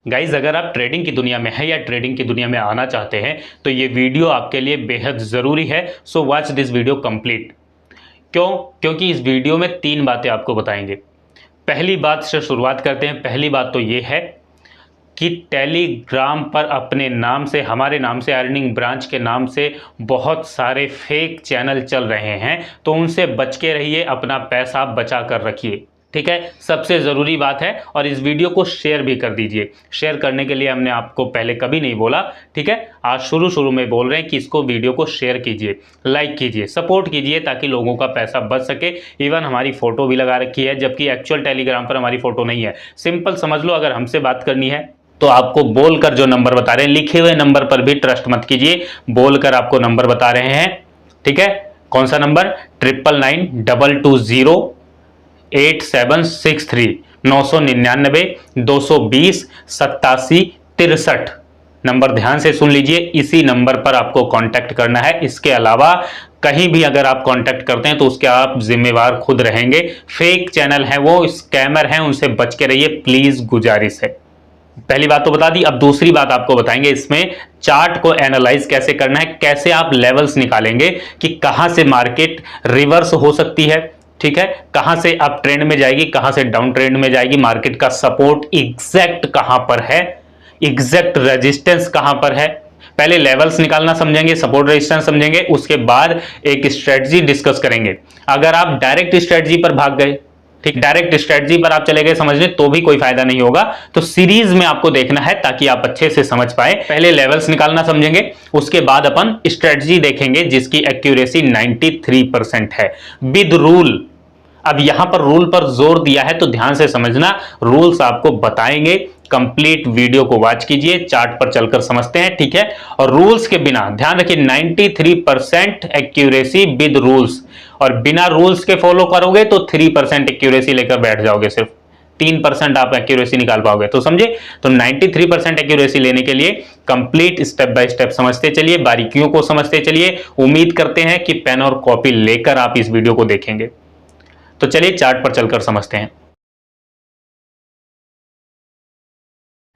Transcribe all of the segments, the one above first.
Guys, अगर आप trading की दुनिया में हैं या ट्रेडिंग की दुनिया में आना चाहते हैं तो ये वीडियो आपके लिए बेहद ज़रूरी है। So watch this video complete. क्योंकि इस वीडियो में 3 बातें आपको बताएंगे। पहली बात से शुरुआत करते हैं। पहली बात तो ये है कि टेलीग्राम पर अपने नाम से, हमारे नाम से, अर्निंग ब्रांच के नाम से बहुत सारे फेक चैनल चल रहे हैं, तो उनसे बच के रहिए, अपना पैसा बचा कर रखिए। ठीक है, सबसे ज़रूरी बात है। और इस वीडियो को शेयर भी कर दीजिए। शेयर करने के लिए हमने आपको पहले कभी नहीं बोला, ठीक है, आज शुरू में बोल रहे हैं कि इसको वीडियो को शेयर कीजिए, लाइक कीजिए, सपोर्ट कीजिए ताकि लोगों का पैसा बच सके। इवन हमारी फ़ोटो भी लगा रखी है, जबकि एक्चुअल टेलीग्राम पर हमारी फ़ोटो नहीं है। सिंपल समझ लो, अगर हमसे बात करनी है तो आपको बोलकर जो नंबर बता रहे हैं, लिखे हुए नंबर पर भी ट्रस्ट मत कीजिए, बोलकर आपको नंबर बता रहे हैं। ठीक है, कौन सा नंबर? 9992208763 999 220 8763। नंबर ध्यान से सुन लीजिए, इसी नंबर पर आपको कांटेक्ट करना है। इसके अलावा कहीं भी अगर आप कांटेक्ट करते हैं तो उसके आप जिम्मेवार खुद रहेंगे। फेक चैनल है वो, स्कैमर हैं, उनसे बच के रहिए, प्लीज, गुजारिश है। पहली बात तो बता दी। अब दूसरी बात आपको बताएंगे, इसमें चार्ट को एनालाइज कैसे करना है, कैसे आप लेवल्स निकालेंगे कि कहां से मार्केट रिवर्स हो सकती है, ठीक है, कहां से अप ट्रेंड में जाएगी, कहां से डाउन ट्रेंड में जाएगी, मार्केट का सपोर्ट एग्जैक्ट कहां पर है, एग्जैक्ट रेजिस्टेंस कहां पर है। पहले लेवल्स निकालना समझेंगे, सपोर्ट रेजिस्टेंस समझेंगे, उसके बाद एक स्ट्रेटजी डिस्कस करेंगे। अगर आप डायरेक्ट स्ट्रेटजी पर भाग गए, ठीक, डायरेक्ट स्ट्रेटजी पर आप चले गए समझने, तो भी कोई फायदा नहीं होगा। तो सीरीज में आपको देखना है ताकि आप अच्छे से समझ पाए। पहले लेवल्स निकालना समझेंगे, उसके बाद अपन स्ट्रेटजी देखेंगे जिसकी एक्यूरेसी 93% है विद रूल। अब यहां पर रूल पर जोर दिया है तो ध्यान से समझना, रूल्स आपको बताएंगे। कंप्लीट वीडियो को वॉच कीजिए, चार्ट पर चलकर समझते हैं, ठीक है। और रूल्स के बिना, ध्यान रखिए, 93% एक्यूरेसी विद रूल्स, और बिना रूल्स के फॉलो करोगे तो 3% एक्यूरेसी लेकर बैठ जाओगे, सिर्फ 3% आप एक्यूरेसी निकाल पाओगे। तो समझे, तो 93% एक्यूरेसी लेने के लिए कंप्लीट स्टेप बाय स्टेप समझते चलिए, बारीकियों को समझते चलिए। उम्मीद करते हैं कि पेन और कॉपी लेकर आप इस वीडियो को देखेंगे। तो चलिए चार्ट पर चलकर समझते हैं।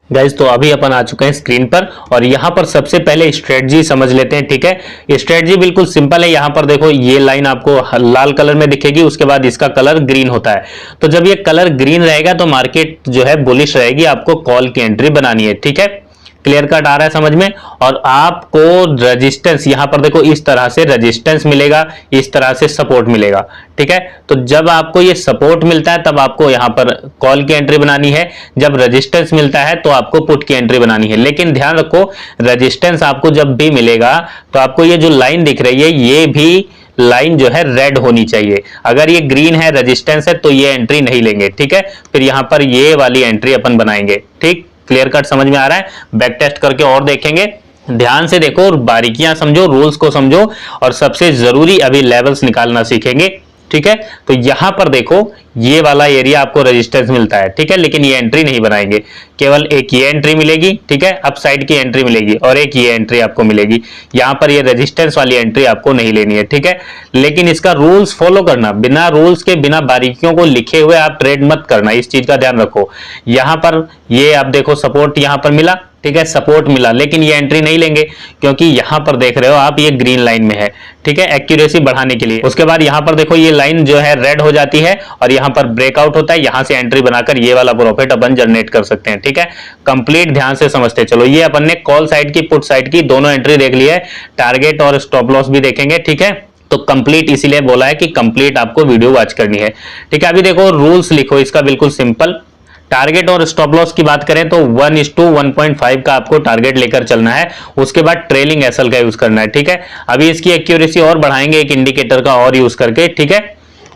गाइज, तो अभी अपन आ चुके हैं स्क्रीन पर और यहां पर सबसे पहले स्ट्रेटजी समझ लेते हैं, ठीक है। स्ट्रेटजी बिल्कुल सिंपल है। यहां पर देखो, ये लाइन आपको लाल कलर में दिखेगी, उसके बाद इसका कलर ग्रीन होता है। तो जब ये कलर ग्रीन रहेगा तो मार्केट जो है बुलिश रहेगी, आपको कॉल की एंट्री बनानी है, ठीक है। क्लियर कट आ रहा है समझ में। और आपको रेजिस्टेंस, यहां पर देखो, इस तरह से रेजिस्टेंस मिलेगा, इस तरह से सपोर्ट मिलेगा, ठीक है। तो जब आपको ये सपोर्ट मिलता है तब आपको यहां पर कॉल की एंट्री बनानी है, जब रेजिस्टेंस मिलता है तो आपको पुट की एंट्री बनानी है। लेकिन ध्यान रखो, रेजिस्टेंस आपको जब भी मिलेगा तो आपको ये जो लाइन दिख रही है, ये भी लाइन जो है रेड होनी चाहिए। अगर ये ग्रीन है, रेजिस्टेंस है, तो ये एंट्री नहीं लेंगे, ठीक है। फिर यहां पर ये वाली एंट्री अपन बनाएंगे, ठीक। क्लियर कट समझ में आ रहा है? बैक टेस्ट करके और देखेंगे। ध्यान से देखो और बारीकियां समझो, रूल्स को समझो, और सबसे जरूरी अभी लेवल्स निकालना सीखेंगे, ठीक है। तो यहां पर देखो, ये वाला एरिया आपको रेजिस्टेंस मिलता है, ठीक है, लेकिन ये एंट्री नहीं बनाएंगे। केवल एक ये एंट्री मिलेगी, ठीक है, अप साइड की एंट्री मिलेगी, और एक ये एंट्री आपको मिलेगी। यहां पर ये रेजिस्टेंस वाली एंट्री आपको नहीं लेनी है, ठीक है। लेकिन इसका रूल्स फॉलो करना, बिना रूल्स के, बिना बारीकियों को लिखे हुए आप ट्रेड मत करना, इस चीज का ध्यान रखो। यहां पर ये आप देखो, सपोर्ट यहां पर मिला, ठीक है, सपोर्ट मिला, लेकिन ये एंट्री नहीं लेंगे क्योंकि यहां पर देख रहे हो आप, ये ग्रीन लाइन में है, ठीक है, एक्यूरेसी बढ़ाने के लिए। उसके बाद यहां पर देखो, ये लाइन जो है रेड हो जाती है और यहां पर ब्रेकआउट होता है, यहां से एंट्री बनाकर ये वाला प्रॉफिट अपन जनरेट कर सकते हैं, ठीक है। कंप्लीट ध्यान से समझते चलो। ये अपन ने कॉल साइड की, पुट साइड की दोनों एंट्री देख ली है, टारगेट और स्टॉप लॉस भी देखेंगे, ठीक है। तो कंप्लीट इसीलिए बोला है कि कंप्लीट आपको वीडियो वॉच करनी है, ठीक है। अभी देखो, रूल्स लिखो इसका बिल्कुल सिंपल। टारगेट और स्टॉप लॉस की बात करें तो 1:1.5 का आपको टारगेट लेकर चलना है। उसके बाद ट्रेलिंग एसएल का यूज करना है, ठीक है। अभी इसकी एक्यूरेसी और बढ़ाएंगे एक इंडिकेटर का और यूज करके, ठीक है।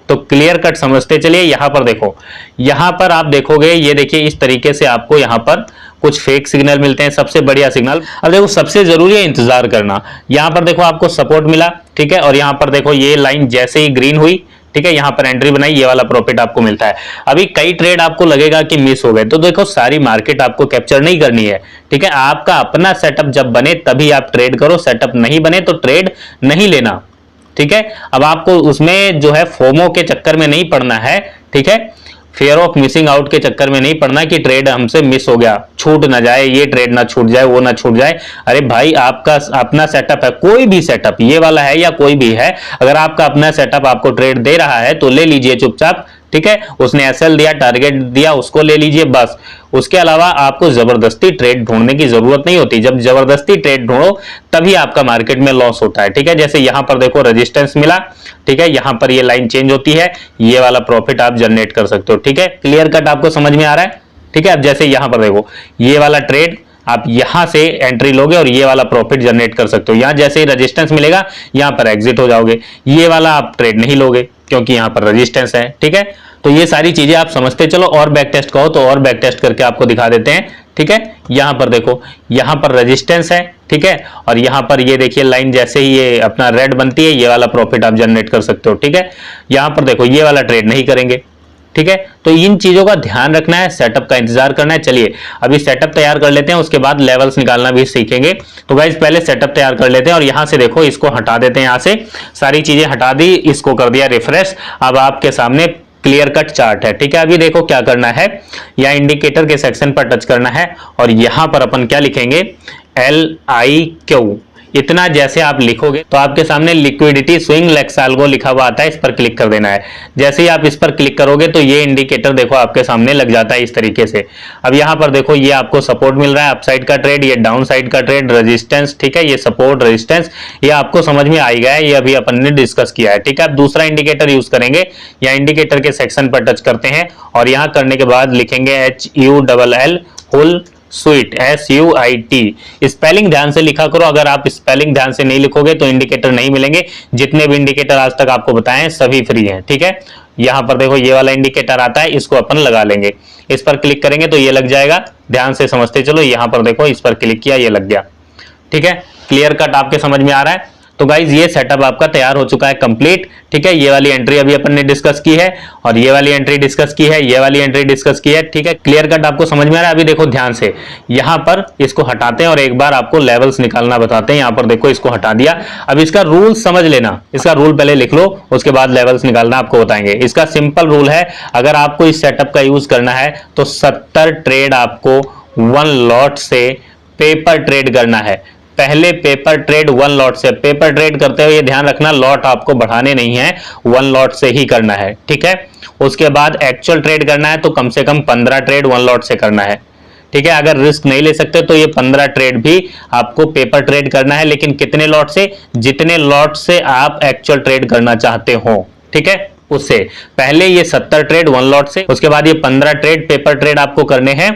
तो क्लियर कट समझते चलिए। यहां पर देखो, यहां पर आप देखोगे, ये देखिए, इस तरीके से आपको यहां पर कुछ फेक सिग्नल मिलते हैं। सबसे बढ़िया सिग्नल, अब देखो, सबसे जरूरी है इंतजार करना। यहां पर देखो आपको सपोर्ट मिला, ठीक है, और यहां पर देखो ये लाइन जैसे ही ग्रीन हुई, ठीक है, यहां पर एंट्री बनाई, ये वाला प्रॉफिट आपको मिलता है। अभी कई ट्रेड आपको लगेगा कि मिस हो गए, तो देखो, सारी मार्केट आपको कैप्चर नहीं करनी है, ठीक है। आपका अपना सेटअप जब बने तभी आप ट्रेड करो, सेटअप नहीं बने तो ट्रेड नहीं लेना, ठीक है। अब आपको उसमें जो है फोमो के चक्कर में नहीं पड़ना है, ठीक है। फेयर ऑफ मिसिंग आउट के चक्कर में नहीं पड़ना कि ट्रेड हमसे मिस हो गया, छूट ना जाए, ये ट्रेड ना छूट जाए, वो ना छूट जाए। अरे भाई आपका अपना सेटअप है, कोई भी सेटअप, ये वाला है या कोई भी है, अगर आपका अपना सेटअप आपको ट्रेड दे रहा है तो ले लीजिए चुपचाप, ठीक है। उसने एसएल दिया, टारगेट दिया, उसको ले लीजिए बस। उसके अलावा आपको जबरदस्ती ट्रेड ढूंढने की जरूरत नहीं होती। जब जबरदस्ती ट्रेड ढूंढो तभी आपका मार्केट में लॉस होता है, ठीक है। जैसे यहां पर देखो रेजिस्टेंस मिला, ठीक है, यहां पर ये लाइन चेंज होती है, ये वाला प्रॉफिट आप जनरेट कर सकते हो, ठीक है। क्लियर कट आपको समझ में आ रहा है, ठीक है। अब जैसे यहां पर देखो ये वाला ट्रेड आप यहां से एंट्री लोगे और ये वाला प्रॉफिट जनरेट कर सकते हो। यहां जैसे ही रेजिस्टेंस मिलेगा यहां पर एग्जिट हो जाओगे, ये वाला आप ट्रेड नहीं लोगे क्योंकि यहां पर रेजिस्टेंस है, ठीक है। तो ये सारी चीजें आप समझते चलो, और बैक टेस्ट कहो तो और बैक टेस्ट करके आपको दिखा देते हैं, ठीक है। यहां पर देखो, यहां पर रेजिस्टेंस है, ठीक है, और यहां पर ये देखिए लाइन जैसे ही ये अपना रेड बनती है ये वाला प्रॉफिट आप जनरेट कर सकते हो, ठीक है। यहां पर देखो ये वाला ट्रेड नहीं करेंगे, ठीक है। तो इन चीजों का ध्यान रखना है, सेटअप का इंतजार करना है। चलिए अभी सेटअप तैयार कर लेते हैं, उसके बाद लेवल्स निकालना भी सीखेंगे। तो गाइस पहले सेटअप तैयार कर लेते हैं और यहां से देखो इसको हटा देते हैं, यहां से सारी चीजें हटा दी, इसको कर दिया रिफ्रेश। अब आपके सामने क्लियर कट चार्ट है, ठीक है। अभी देखो क्या करना है, या इंडिकेटर के सेक्शन पर टच करना है और यहां पर अपन क्या लिखेंगे, LIQ। इतना जैसे आप लिखोगे तो आपके सामने लिक्विडिटी स्विंग लेक्साल्गो लिखा हुआ आता है, इस पर क्लिक कर देना है। जैसे ही आप इस पर क्लिक करोगे तो ये इंडिकेटर देखो आपके सामने लग जाता है इस तरीके से। अब यहां पर देखो ये आपको सपोर्ट मिल रहा है, अपसाइड का ट्रेड, ये डाउन साइड का ट्रेड, रेजिस्टेंस, ठीक है, ये सपोर्ट रेजिस्टेंस, ये आपको समझ में आ गया है, ये अभी अपन ने डिस्कस किया है, ठीक है। अब दूसरा इंडिकेटर यूज करेंगे, या इंडिकेटर के सेक्शन पर टच करते हैं और यहां करने के बाद लिखेंगे HULL हुल स्वीट, SUIT। स्पेलिंग ध्यान से लिखा करो, अगर आप स्पेलिंग ध्यान से नहीं लिखोगे तो इंडिकेटर नहीं मिलेंगे। जितने भी इंडिकेटर आज तक आपको बताएं सभी फ्री हैं, ठीक है। यहां पर देखो ये वाला इंडिकेटर आता है, इसको अपन लगा लेंगे, इस पर क्लिक करेंगे तो ये लग जाएगा। ध्यान से समझते चलो, यहां पर देखो इस पर क्लिक किया, ये लग गया, ठीक है। क्लियर कट आपके समझ में आ रहा है। तो गाइज ये सेटअप आपका तैयार हो चुका है कंप्लीट, ठीक है। ये वाली एंट्री अभी अपन ने डिस्कस की है और ये वाली एंट्री डिस्कस की है, ये वाली एंट्री डिस्कस की है, ठीक है। क्लियर कट आपको समझ में आ रहा है। अभी देखो ध्यान से, यहां पर इसको हटाते हैं और एक बार आपको लेवल्स निकालना बताते हैं। यहां पर देखो इसको हटा दिया, अब इसका रूल समझ लेना, इसका रूल पहले लिख लो, उसके बाद लेवल्स निकालना आपको बताएंगे। इसका सिंपल रूल है, अगर आपको इस सेटअप का यूज करना है तो 70 ट्रेड आपको 1 लॉट से पेपर ट्रेड करना है। पहले पेपर ट्रेड 1 लॉट से, पेपर ट्रेड करते हुए ये ध्यान रखना लॉट आपको बढ़ाने नहीं है, 1 लॉट से ही करना है, ठीक है। उसके बाद एक्चुअल ट्रेड करना है तो कम से कम 15 ट्रेड 1 लॉट से करना है, ठीक है। अगर रिस्क नहीं ले सकते तो ये 15 ट्रेड भी आपको पेपर ट्रेड करना है, लेकिन कितने लॉट से, जितने लॉट से आप एक्चुअल ट्रेड करना चाहते हो, ठीक है, उससे। पहले ये 70 ट्रेड 1 लॉट से, उसके बाद ये 15 ट्रेड पेपर ट्रेड आपको करने हैं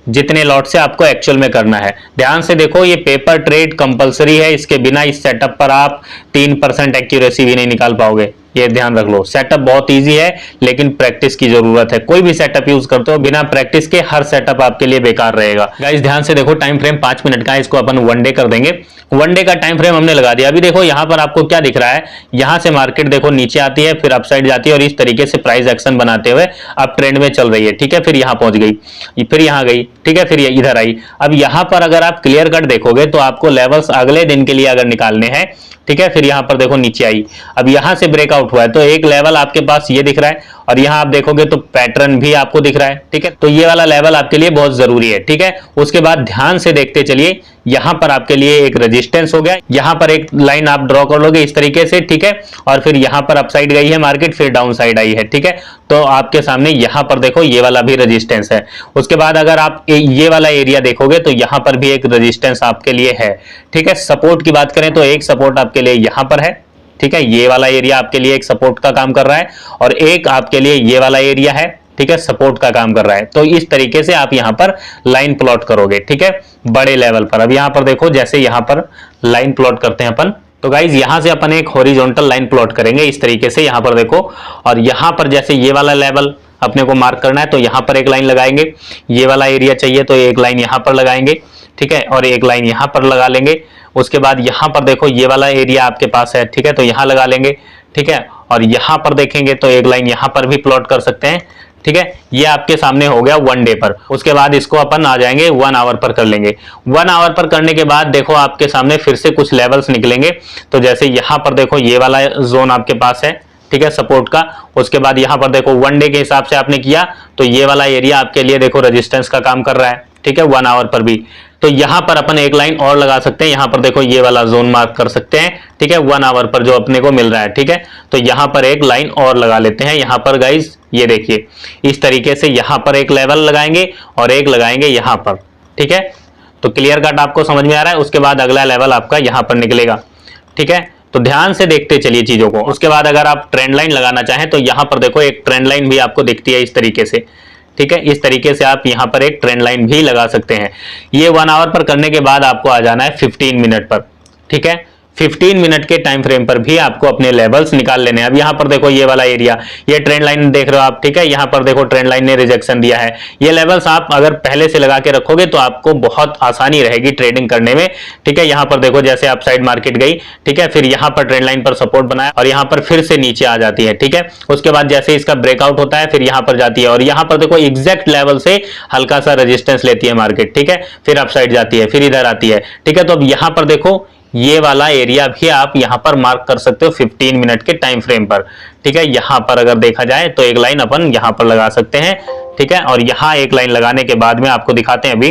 जितने लॉट से आपको एक्चुअल में करना है। ध्यान से देखो ये पेपर ट्रेड कंपलसरी है, इसके बिना इस सेटअप पर आप 3% एक्यूरेसी भी नहीं निकाल पाओगे, ये ध्यान रख लो। सेटअप बहुत इजी है लेकिन प्रैक्टिस की जरूरत है। कोई भी सेटअप यूज करते हो बिना प्रैक्टिस के हर सेटअप आपके लिए बेकार रहेगा। गाइस ध्यान से देखो, टाइम फ्रेम 5 मिनट का है, इसको अपन 1 डे कर देंगे। 1 डे का टाइम फ्रेम हमने लगा दिया। अभी देखो यहां पर आपको क्या दिख रहा है, यहां से मार्केट देखो नीचे आती है, फिर अपसाइड जाती है और इस तरीके से प्राइस एक्शन बनाते हुए अब ट्रेंड में चल रही है, ठीक है। फिर यहां पहुंच गई, फिर यहां गई, ठीक है, फिर इधर आई। अब यहां पर अगर आप क्लियर कट देखोगे तो आपको लेवल्स अगले दिन के लिए अगर निकालने हैं, ठीक है, फिर यहां पर देखो नीचे आई, अब यहां से ब्रेकआउट हुआ है तो एक लेवल आपके पास ये दिख रहा है और यहां आप देखोगे तो पैटर्न भी आपको दिख रहा है, ठीक है। तो ये वाला लेवल आपके लिए बहुत जरूरी है, ठीक है। उसके बाद ध्यान से देखते चलिए, यहां पर आपके लिए एक रेजिस्टेंस हो गया, यहां पर एक लाइन आप ड्रॉ कर लोगे इस तरीके से, ठीक है। और फिर यहां पर अपसाइड गई है मार्केट, फिर डाउन साइड आई है, ठीक है। तो आपके सामने यहां पर देखो ये वाला भी रेजिस्टेंस है। उसके बाद अगर आप ये वाला एरिया देखोगे तो यहां पर भी एक रेजिस्टेंस आपके लिए है, ठीक है। सपोर्ट की बात करें तो एक सपोर्ट आपके लिए यहां पर है, ठीक है, ये वाला एरिया आपके लिए एक सपोर्ट का काम कर रहा है और एक आपके लिए ये वाला एरिया है, ठीक है, सपोर्ट का काम कर रहा है। तो इस तरीके से आप यहां पर लाइन प्लॉट करोगे, ठीक है, बड़े लेवल पर। अब यहां पर देखो जैसे यहां पर लाइन प्लॉट करते हैं अपन, तो गाइज यहां से अपन एक हॉरिजॉन्टल लाइन प्लॉट करेंगे इस तरीके से, यहां पर देखो। और यहां पर जैसे ये वाला लेवल अपने को मार्क करना है तो यहां पर एक लाइन लगाएंगे, ये वाला एरिया चाहिए तो एक लाइन यहां पर लगाएंगे, ठीक है, और एक लाइन यहां पर लगा लेंगे। उसके बाद यहां पर देखो ये वाला एरिया आपके पास है, ठीक है, तो यहां लगा लेंगे, ठीक है। और यहां पर देखेंगे तो एक लाइन यहां पर भी प्लॉट कर सकते हैं, ठीक है। ये आपके सामने हो गया 1 डे पर। उसके बाद इसको अपन आ जाएंगे 1 आवर पर कर लेंगे। 1 आवर पर करने के बाद देखो आपके सामने फिर से कुछ लेवल्स निकलेंगे। तो जैसे यहां पर देखो ये वाला जोन आपके पास है, ठीक है, सपोर्ट का। उसके बाद यहाँ पर देखो 1 डे के हिसाब से आपने किया तो ये वाला एरिया आपके लिए देखो रेजिस्टेंस का काम कर रहा है, ठीक है, 1 आवर पर भी। तो यहां पर अपन एक लाइन और लगा सकते हैं, यहां पर देखो ये वाला जोन मार्क कर सकते हैं, ठीक है, 1 आवर पर जो अपने को मिल रहा है, ठीक है। तो यहां पर एक लाइन और लगा लेते हैं, यहां पर गाइस ये देखिए इस तरीके से यहां पर एक लेवल लगाएंगे और एक लगाएंगे यहां पर, ठीक है। तो क्लियर कट आपको समझ में आ रहा है। उसके बाद अगला लेवल आपका यहां पर निकलेगा, ठीक है। तो ध्यान से देखते चलिए चीजों को। उसके बाद अगर आप ट्रेंड लाइन लगाना चाहें तो यहां पर देखो एक ट्रेंड लाइन भी आपको दिखती है इस तरीके से, ठीक है। इस तरीके से आप यहां पर एक ट्रेंड लाइन भी लगा सकते हैं। ये 1 आवर पर करने के बाद आपको आ जाना है 15 मिनट पर, ठीक है। 15 मिनट के टाइम फ्रेम पर भी आपको अपने लेवल्स निकाल लेने हैं। अब यहां पर देखो ये वाला एरिया, ये ट्रेंड लाइन देख रहे हो आप, ठीक है। यहां पर देखो ट्रेंड लाइन ने रिजेक्शन दिया है। ये लेवल्स आप अगर पहले से लगा के रखोगे तो आपको बहुत आसानी रहेगी ट्रेडिंग करने में, ठीक है। यहां पर देखो जैसे आप साइड मार्केट गई, ठीक है, फिर यहां पर ट्रेंड लाइन पर सपोर्ट बनाया और यहां पर फिर से नीचे आ जाती है, ठीक है। उसके बाद जैसे इसका ब्रेकआउट होता है फिर यहां पर जाती है और यहां पर देखो एग्जैक्ट लेवल से हल्का सा रेजिस्टेंस लेती है मार्केट, ठीक है, फिर अपसाइड जाती है, फिर इधर आती है, ठीक है। तो अब यहां पर देखो ये वाला एरिया भी आप यहां पर मार्क कर सकते हो 15 मिनट के टाइम फ्रेम पर, ठीक है। यहां पर अगर देखा जाए तो एक लाइन अपन यहां पर लगा सकते हैं, ठीक है। और यहां एक लाइन लगाने के बाद में आपको दिखाते हैं अभी,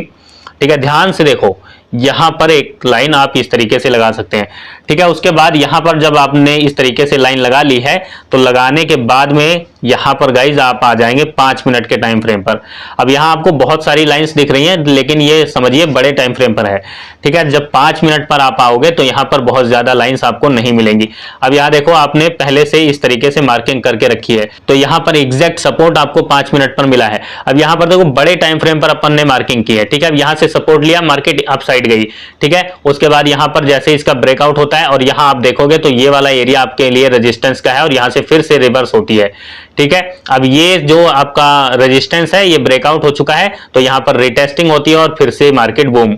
ठीक है। ध्यान से देखो यहां पर एक लाइन आप इस तरीके से लगा सकते हैं, ठीक है। उसके बाद यहां पर जब आपने इस तरीके से लाइन लगा ली है तो लगाने के बाद में यहां पर गाइज आप आ जाएंगे 5 मिनट के टाइम फ्रेम पर। अब यहां आपको बहुत सारी लाइंस दिख रही हैं लेकिन ये समझिए बड़े टाइम फ्रेम पर है, ठीक है। जब 5 मिनट पर आप आओगे तो यहां पर बहुत ज्यादा लाइंस आपको नहीं मिलेंगी। अब यहां देखो आपने पहले से इस तरीके से मार्किंग करके रखी है तो यहां पर एग्जैक्ट सपोर्ट आपको 5 मिनट पर मिला है। अब यहां पर देखो बड़े टाइम फ्रेम पर अपन ने मार्किंग की है, ठीक है। अब यहां से सपोर्ट लिया, मार्केट अप साइड गई, ठीक है। उसके बाद यहां पर जैसे इसका ब्रेकआउट होता है और यहां आप देखोगे तो ये वाला एरिया आपके लिए रेजिस्टेंस का है और यहां से फिर से रिवर्स होती है, ठीक है। अब ये जो आपका रेजिस्टेंस है ये ब्रेकआउट हो चुका है तो यहां पर रिटेस्टिंग होती है और फिर से मार्केट बूम,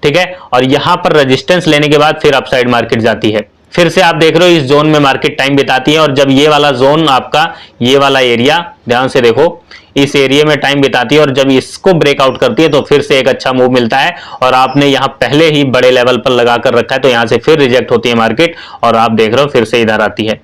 ठीक है। और यहां पर रेजिस्टेंस लेने के बाद फिर अपसाइड मार्केट जाती है, फिर से आप देख रहे हो इस जोन में मार्केट टाइम बिताती है और जब ये वाला जोन आपका ये वाला एरिया ध्यान से देखो इस एरिया में टाइम बिताती है और जब इसको ब्रेकआउट करती है तो फिर से एक अच्छा मूव मिलता है और आपने यहां पहले ही बड़े लेवल पर लगा कर रखा है तो यहां से फिर रिजेक्ट होती है मार्केट और आप देख रहे हो फिर से इधर आती है,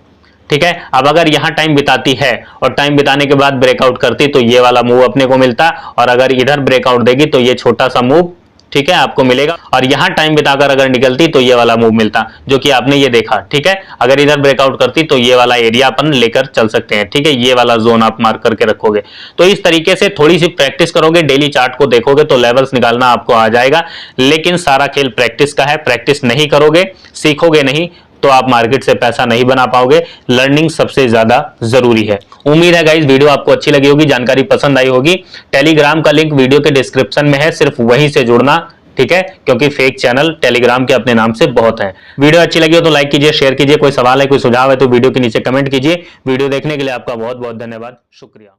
ठीक है। अब अगर यहां टाइम बिताती है और टाइम बिताने के बाद ब्रेकआउट करती तो ये वाला मूव अपने को मिलता और अगर इधर ब्रेकआउट देगी तो ये छोटा सा मूव, ठीक है, आपको मिलेगा और यहां टाइम बिताकर अगर निकलती तो ये वाला मूव मिलता जो कि आपने ये देखा, ठीक है। अगर इधर ब्रेकआउट करती तो ये वाला एरिया अपन लेकर चल सकते हैं, ठीक है। ये वाला जोन आप मार्क करके रखोगे तो इस तरीके से थोड़ी सी प्रैक्टिस करोगे, डेली चार्ट को देखोगे तो लेवल्स निकालना आपको आ जाएगा। लेकिन सारा खेल प्रैक्टिस का है, प्रैक्टिस नहीं करोगे, सीखोगे नहीं तो आप मार्केट से पैसा नहीं बना पाओगे। लर्निंग सबसे ज्यादा जरूरी है। उम्मीद है गाइस वीडियो आपको अच्छी लगी होगी, जानकारी पसंद आई होगी। टेलीग्राम का लिंक वीडियो के डिस्क्रिप्शन में है, सिर्फ वहीं से जुड़ना, ठीक है, क्योंकि फेक चैनल टेलीग्राम के अपने नाम से बहुत हैं। वीडियो अच्छी लगी हो तो लाइक कीजिए, शेयर कीजिए। कोई सवाल है, कोई सुझाव है तो वीडियो के नीचे कमेंट कीजिए। वीडियो देखने के लिए आपका बहुत बहुत धन्यवाद, शुक्रिया।